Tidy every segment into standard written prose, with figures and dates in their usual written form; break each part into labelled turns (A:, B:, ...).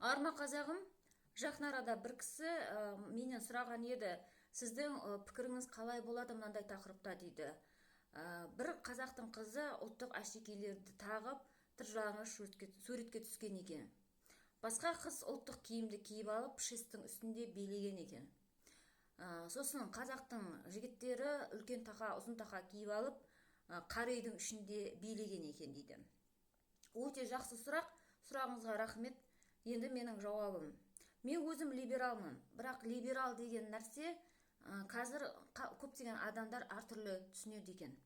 A: Арма қазағым, жақын арада бір кісі менен сұраған еді, сіздің пікіріңіз қалай болады мынандай тақырыпта дейді. Бір қазақтың қызы ұлттық әшекейлерді тағып, тыржалаңаш суретке түскен екен. Басқа қыз ұлттық киімді киіп алып, шестің үстінде билеген екен. Сосын қазақтың жігіттері үлкен тақа, ұзын тақа киіп алып, қар үйдің ішінде билеген екен дейді. Өте жақсы сұрақ, сұрағыңызға рахмет. Енді менің жауабым. Мен өзім либералмын, бірақ либерал деген нәрсе қазір көптеген адамдар әртүрлі түсінеді екен.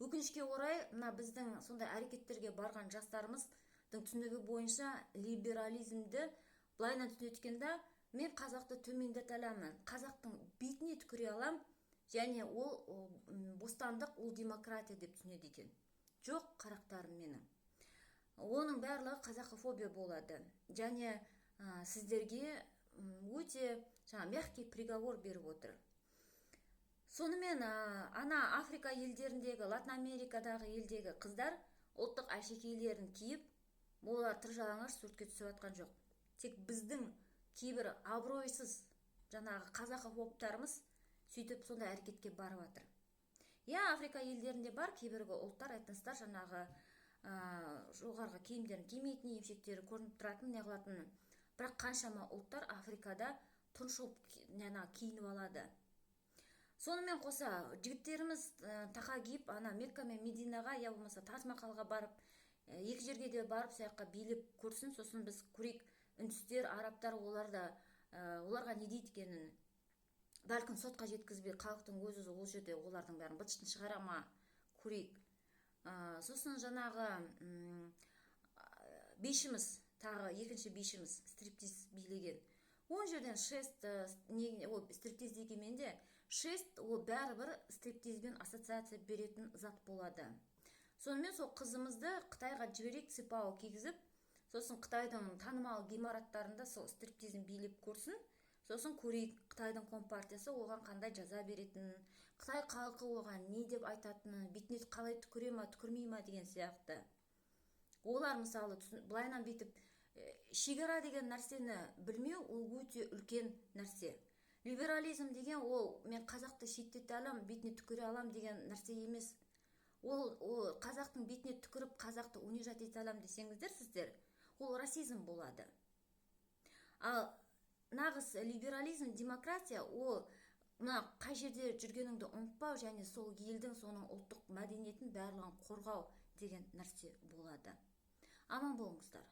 A: Өкінішке орай, мына біздің сондай әрекеттерге барған жастарымыздың түсінігі бойынша либерализмді былайынан түсінеткенде, мен қазақты төмендете аламын, қазақтың бетіне түкіре алам, және ол бостандық, ол демократия деп түсінеді екен. Жоқ, қарақтарым менің. Оның барлығы қазақофобия болады. Және сіздерге өте мягкий приговор беріп отыр. Сонымен ана Африка елдеріндегі, Латын Америкадағы елдегі қыздар ұлттық әшекейлерін киіп, олар тыржалаңаш суретке түсіп жатқан жоқ. Тек біздің кейбір абыройсыз жаңағы қазақофобтарымыз сөйтіп сондай әрекетке барып жатыр. Африка елдерінде бар кейбіргі ұлттар, этностар жаңағы жоғарғы киімдерін кимейтін, емшектері көрініп тұратын, не қылатын. Бірақ қаншама ұлттар Африкада тұншығып киініп алады. Сонымен қоса, жігіттеріміз тақа киіп, ана Мекка мен Мединаға, я болмаса Тас-Махалға барып, екі жерге де барып, сояққа билеп көрсін, сосын біз көрейік, үндістер, арабтар оларға не дейді екенін. Бәлкім сотқа жеткізбей, халықтың өзі ол жерде олардың бәрін быт-шытын шығара ма, көрейік. Сосын жаңағы бейшіміз, тағы екінші бейшіміз стриптиз билеген. Он жерден шест, стриптиз дегенмен де, шест ол бәрібір стриптизбен ассоциация беретін зат болады. Сонымен сол қызымызды Қытайға жіберейік, ципао кигізіп, сосын Қытайдың танымал ғимараттарында сол стриптизін билеп көрсін, сосын көрейік Қытайдың компартиясы оған қандай жаза беретінін, Қытай халқы оған не деп айтатынын, бетіне қалай түкіре ма, түкірмей ма деген сияқты. Олар мысалы былайынан бүйтіп шекара деген нәрсені білмеу, ол өте үлкен нәрсе. Либерализм деген ол мен қазақты шеттете алам, бетіне түкіре алам деген нәрсе емес. Ол қазақтың бетіне түкіріп, қазақты унижать ете алам десеңіздер сіздер, ол расизм болады. Ал нағыз либерализм, демократия, ол қай жерде жүргеніңді ұмытпау және сол елдің соның ұлттық мәдениетін барлығын қорғау деген нәрсе болады. Аман болыңыздар.